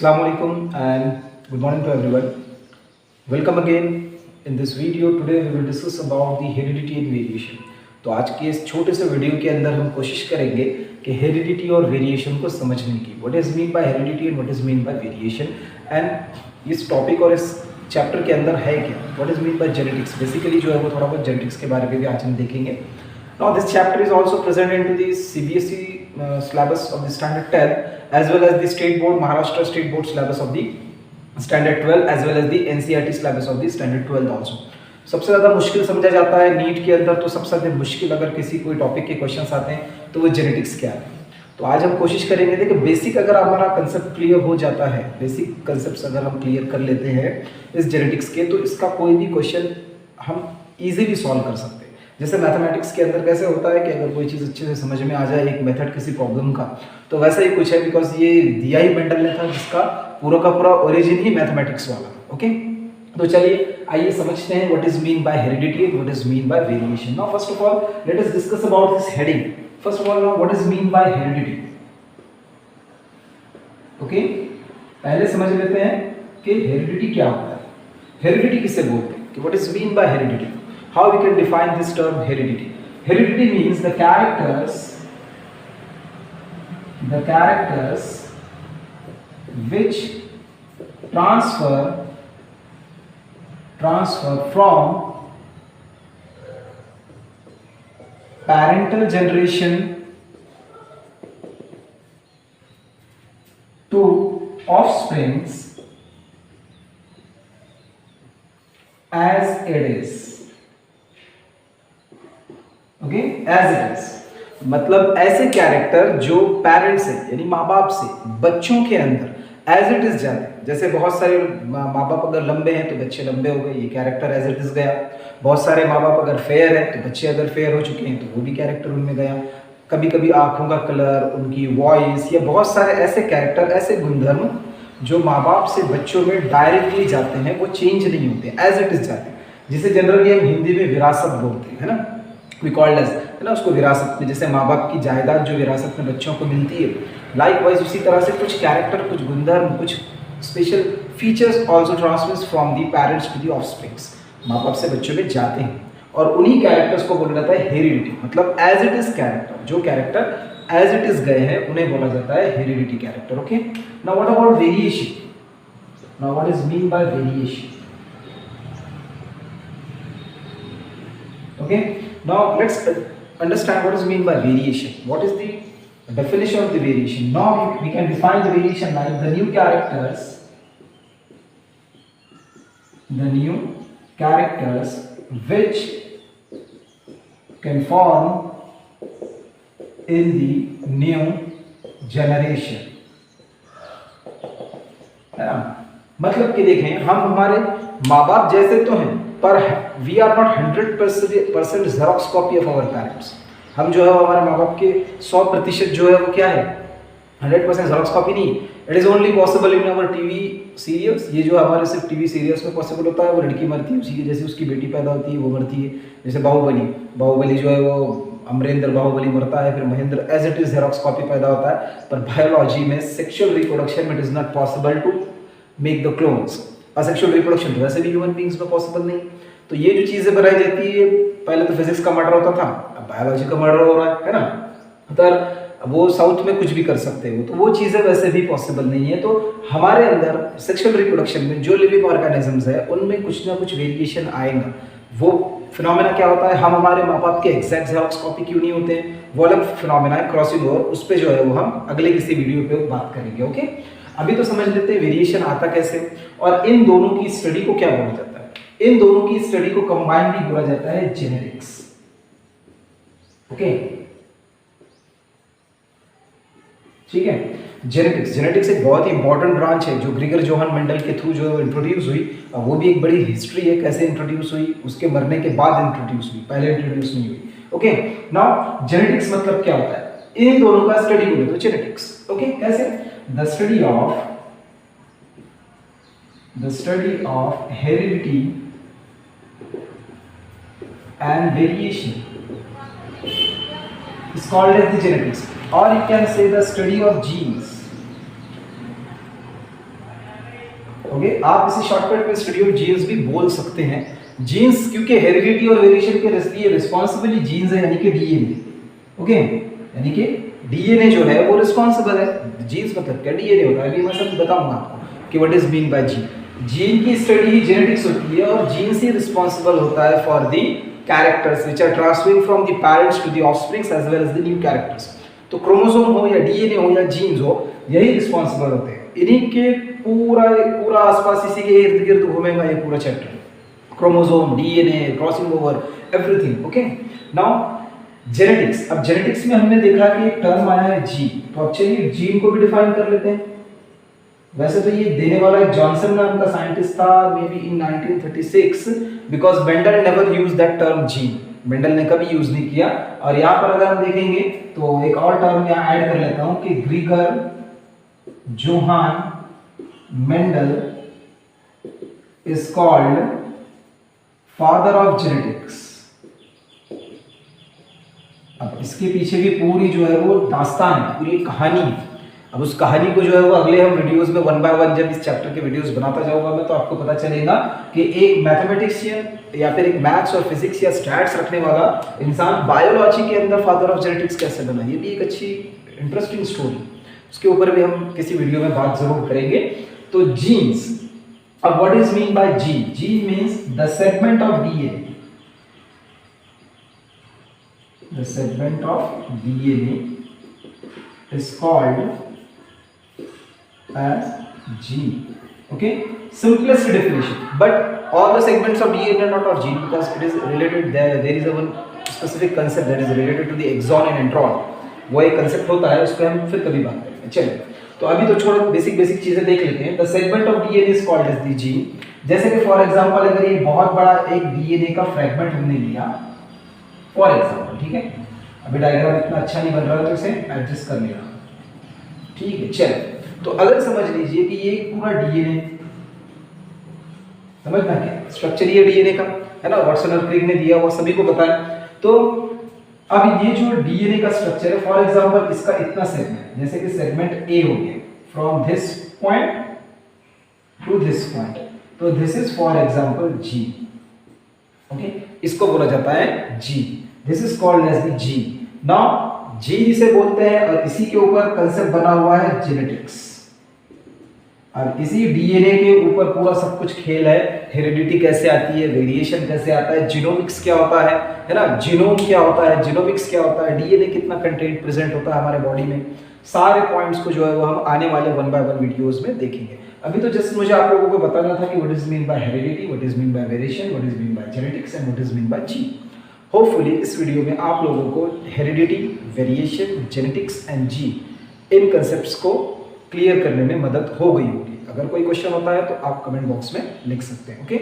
Assalamu alaikum and good morning to everyone. Welcome again in this video. Today we will discuss about the heredity and variation. तो आज के इस छोटे से video के अंदर हम कोशिश करेंगे कि हेरिडिटी और वेरिएशन को समझने की. What is mean bye heredity and what is mean bye variation, and इस टॉपिक और इस चैप्टर के अंदर है क्या, what is mean bye genetics. Basically जो है वो थोड़ा बहुत जेनेटिक्स के बारे में भी आज हम देखेंगे. Now this chapter is also present into the CBSE syllabus of the standard 10 as well as the state board Maharashtra state board syllabus of the standard 12 as well as the NCERT syllabus of the standard 12 also. सबसे ज़्यादा मुश्किल समझा जाता है NEET के अंदर, तो सबसे ज़्यादा मुश्किल अगर किसी कोई टॉपिक के क्वेश्चंस आते हैं तो वो जेनेटिक्स क्या है. तो आज हम कोशिश करेंगे देखिए बेसिक अगर हमारा कंसेप्ट क्लियर हो जाता है, बेसिक कंसेप्ट अगर हम क्लियर कर लेते हैं इस जेनेटिक्स के, तो इसका कोई भी क्वेश्चन हम इजीली सॉल्व कर सकते हैं. जैसे मैथमेटिक्स के अंदर कैसे होता है कि अगर कोई चीज़ अच्छे से समझ में आ जाए एक मेथड किसी प्रॉब्लम का, तो वैसा ही कुछ है, बिकॉज ये दिया ही मेंडल ने था जिसका पूरा का पूरा ओरिजिन ही मैथमेटिक्स वाला. ओके, तो चलिए आइए समझते हैं what is mean bye heredity and what is mean bye variation. Now first of all let us discuss about this heading. First of all now what is mean bye heredity. Okay, पहले समझ लेते हैं कि heredity क्या होता है. Heredity किसे बोलते हैं, कि what is mean bye heredity. How we can define this term heredity? Heredity means the characters which transfer from parental generation to offsprings as it is. Okay, as it is मतलब ऐसे character जो parents से यानी माँ बाप से बच्चों के अंदर एज इट इज जाते हैं. जैसे बहुत सारे माँ बाप अगर लंबे हैं तो बच्चे लंबे हो गए, ये कैरेक्टर एज इट इज गया. बहुत सारे माँ बाप अगर फेयर है तो बच्चे अगर फेयर हो चुके हैं तो वो भी कैरेक्टर उनमें गया. कभी कभी आंखों का कलर, उनकी वॉइस, या बहुत सारे ऐसे कैरेक्टर, ऐसे गुणधर्म जो माँ बाप से बच्चों में डायरेक्टली जाते हैं, वो चेंज नहीं होते, एज इट इज जाते हैं, जिसे जनरली हम हिंदी में विरासत बोलते हैं, है ना. We called as, है ना, उसको विरासत में, जैसे माँ बाप की जायदाद जो विरासत में बच्चों को मिलती है, लाइकवाइज उसी तरह से कुछ कैरेक्टर, कुछ गुणधर्म, कुछ special features also transfers from the parents to the offsprings. माँ बाप से बच्चों में जाते हैं और उन्हीं कैरेक्टर्स को बोला जाता है हेरिडिटी. मतलब एज इट इज कैरेक्टर, जो कैरेक्टर एज इट इज गए हैं उन्हें बोला जाता है heredity character. Okay, now what about variation. Now what is mean bye variation. Okay, now let's understand what is mean by variation. What is the definition of the variation? Now we can define the variation like the new characters which can form in the new generation. है ना, मतलब कि देखें हम हमारे माँ बाप जैसे तो हैं, पर we are not 100% xerox copy of our parents. हम जो है हमारे माँ बाप के 100% जो है वो क्या है, 100% जेरोक्स कॉपी नहीं. It is only possible in our TV serials. ये जो हमारे सिर्फ टीवी सीरियल्स में पॉसिबल होता है. वो लड़की मरती है उसी के जैसे उसकी बेटी पैदा होती है, वो मरती है. जैसे बाहुबली जो है वो अमरेंद्र बाहुबली मरता है, फिर Mahendra as it is xerox copy पैदा होता है. पर बायोलॉजी में सेक्सुअल रिप्रोडक्शन में it is not possible to make the clones. Asexual reproduction तो वैसे भी ह्यूमन बींग्स में पॉसिबल नहीं. तो ये जो चीज़ें बनाई जाती है, पहले तो फिजिक्स का मर्डर होता था, अब बायोलॉजी का मर्डर हो रहा है ना. तो वो साउथ में कुछ भी कर सकते हो, तो वो चीज़ें वैसे भी पॉसिबल नहीं है. तो हमारे अंदर सेक्सुअल रिप्रोडक्शन में जो लिविंग ऑर्गेनिजम्स है उनमें कुछ ना कुछ वेरिएशन आएगा. वो फिनोमेना क्या होता है, हम हमारे माँ बाप के एग्जैक्ट जेरोक्स कॉपी क्यों नहीं होते हैं, वो अलग फिनोमेना है, क्रॉसिंग ओवर. उस पर जो है वो हम अगले किसी वीडियो पे बात करेंगे. ओके, अभी तो समझ लेते हैं वेरिएशन आता कैसे, और इन दोनों की स्टडी को क्या बोला जाता है. इन दोनों की स्टडी को कंबाइनली बोला जाता है जेनेटिक्स. ओके, ठीक है. जेनेटिक्स एक बहुत ही इंपॉर्टेंट ब्रांच है जो ग्रिगर जोहान मेंडल के थ्रू जो इंट्रोड्यूस हुई. वो भी एक बड़ी हिस्ट्री है, कैसे इंट्रोड्यूस हुई, उसके मरने के बाद इंट्रोड्यूस हुई, पहले इंट्रोड्यूस नहीं हुई. ओके, नाउ जेनेटिक्स मतलब क्या होता है, इन दोनों का स्टडी बोले तो जेनेटिक्स. ओके, कैसे, the study of heredity and variation is called as the genetics, or you can say the study of genes. Okay, आप इसे शॉर्टकट में स्टडी ऑफ जीन्स भी बोल सकते हैं। जीन्स क्योंकि हेरिडिटी और वेरिएशन के लिए रिस्पॉन्सिबली जीन्स है, यानी कि डीएनए। ओके, यानी कि डीएनए जो है वो रिस्पॉन्सिबल है। जीन्स मतलब क्या, डीएनए होता है। अभी मैं सब बताऊंगा आपको कि what is mean by gene. Gene की स्टडी ही जेनेटिक्स होती है और जीन से रिस्पॉन्सिबल होता है for the characters which are transferring from the parents to the offsprings as well as the new characters. तो क्रोमोसोम हो या डीएनए हो या जीन्स हो, यही रिस्पॉन्सिबल होते हैं। इन्हीं के पूरा आसपास इसी के इर्द गिर्द घूमेगा ये पूरा chapter. Chromosome, DNA, crossing over, everything. Okay, now genetics. अब जेनेटिक्स में हमने देखा कि एक टर्म आया है जीन, तो अब चलिए जीन को भी डिफाइन कर लेते हैं। वैसे तो ये देने वाला एक जॉनसन नाम का साइंटिस्ट था, maybe in 1936, because Mendel never use that term gene. Mendel ने कभी यूज नहीं किया। और यहाँ पर अगर हम देखेंगे तो एक और टर्म यहाँ ऐड कर लेता हूँ कि ग्रीगर Johan Mendel is called father of genetics. अब इसके पीछे भी पूरी जो है वो दास्तान, पूरी कहानी। अब उस कहानी को जो है वो अगले हम वीडियोस में वन बाय वन जब इस चैप्टर के वीडियोस बनाता जाऊंगा मैं, तो आपको पता चलेगा कि एक मैथमेटिशियन या फिर एक मैथ्स और फिजिक्स या स्टैट्स रखने वाला इंसान बायोलॉजी के अंदर फादर ऑफ जेनेटिक्स कैसे बना। ये भी एक अच्छी इंटरेस्टिंग स्टोरी, उसके ऊपर भी हम किसी वीडियो में बात जरूर करेंगे। तो जीन्स, अब what is mean by gene? Gene means the segment of DNA, the segment of DNA is called as gene. Okay, simplest definition, but all the segments of DNA are not of gene because it is related, there is a one specific concept that is related to the exon and intron. वो एक concept होता है, उसको हम फिर कभी बात करेंगे। चलिए, तो अभी तो छोड़ो, बेसिक चीजें देख लेते हैं। the segment of DNA is called as the gene। जैसे कि फॉर एग्जांपल अगर ये बहुत बड़ा एक DNA का फ्रेगमेंट हमने लिया फॉर एग्जांपल, ठीक है, अभी डायग्राम इतना अच्छा नहीं बन रहा है तो इसे एडजस्ट कर लेना, ठीक है। चलो, तो अगर समझ लीजिए कि ये पूरा डीएनए, समझना क्या स्ट्रक्चर ये डीएनए का है ना, वाटसन और क्रिक ने दिया वो सभी को पता है। तो अब ये जो डीएनए का स्ट्रक्चर है, फॉर एग्जांपल इसका इतना सेगमेंट, जैसे कि सेगमेंट ए हो गया from this point to this point, तो this is for example G. Okay, इसको बोला जाता है जी। This is called as the gene. Now gene इसे बोलते हैं और इसी के ऊपर कंसेप्ट बना हुआ है जेनेटिक्स। और इसी डीएनए के ऊपर पूरा सब कुछ खेल है। हेरिडिटी कैसे आती है, वेरिएशन कैसे आता है, जीनोमिक्स क्या होता है ना, जीनोम क्या होता है, जीनोमिक्स क्या होता है, डीएनए कितना कंटेंट प्रेजेंट होता है हमारे बॉडी में, सारे पॉइंट्स को जो है वो हम आने वाले वन बाय वन वीडियोस में देखेंगे। अभी तो जस्ट मुझे आप लोगों को बताना था कि what is mean bye heredity, what is mean bye variation, what is mean bye genetics and what is mean by gene. Hopefully इस वीडियो में आप लोगों को heredity, variation, genetics and gene in concepts को क्लियर करने में मदद हो गई होगी। अगर कोई क्वेश्चन होता है तो आप कमेंट बॉक्स में लिख सकते हैं। ओके,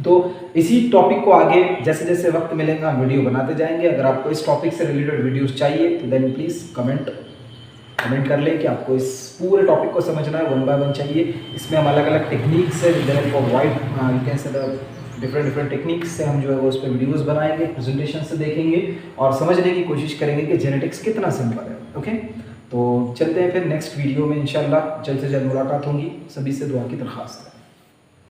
तो इसी टॉपिक को आगे जैसे जैसे वक्त मिलेगा हम वीडियो बनाते जाएंगे। अगर आपको इस टॉपिक से रिलेटेड वीडियोस चाहिए तो देन प्लीज़ कमेंट कर लें कि आपको इस पूरे टॉपिक को समझना है, वन बाय वन चाहिए। इसमें हम अलग अलग टेक्निक्स है, डिफरेंट टेक्निक्स से हम जो है वो उस पर वीडियोस बनाएंगे, प्रेजेंटेशन से देखेंगे और समझने की कोशिश करेंगे कि जेनेटिक्स कितना सिंपल है। ओके, तो चलते हैं फिर नेक्स्ट वीडियो में इंशाल्लाह जल्द से जल्द मुलाकात होगी। सभी से दुआ की दरख्वास्त है।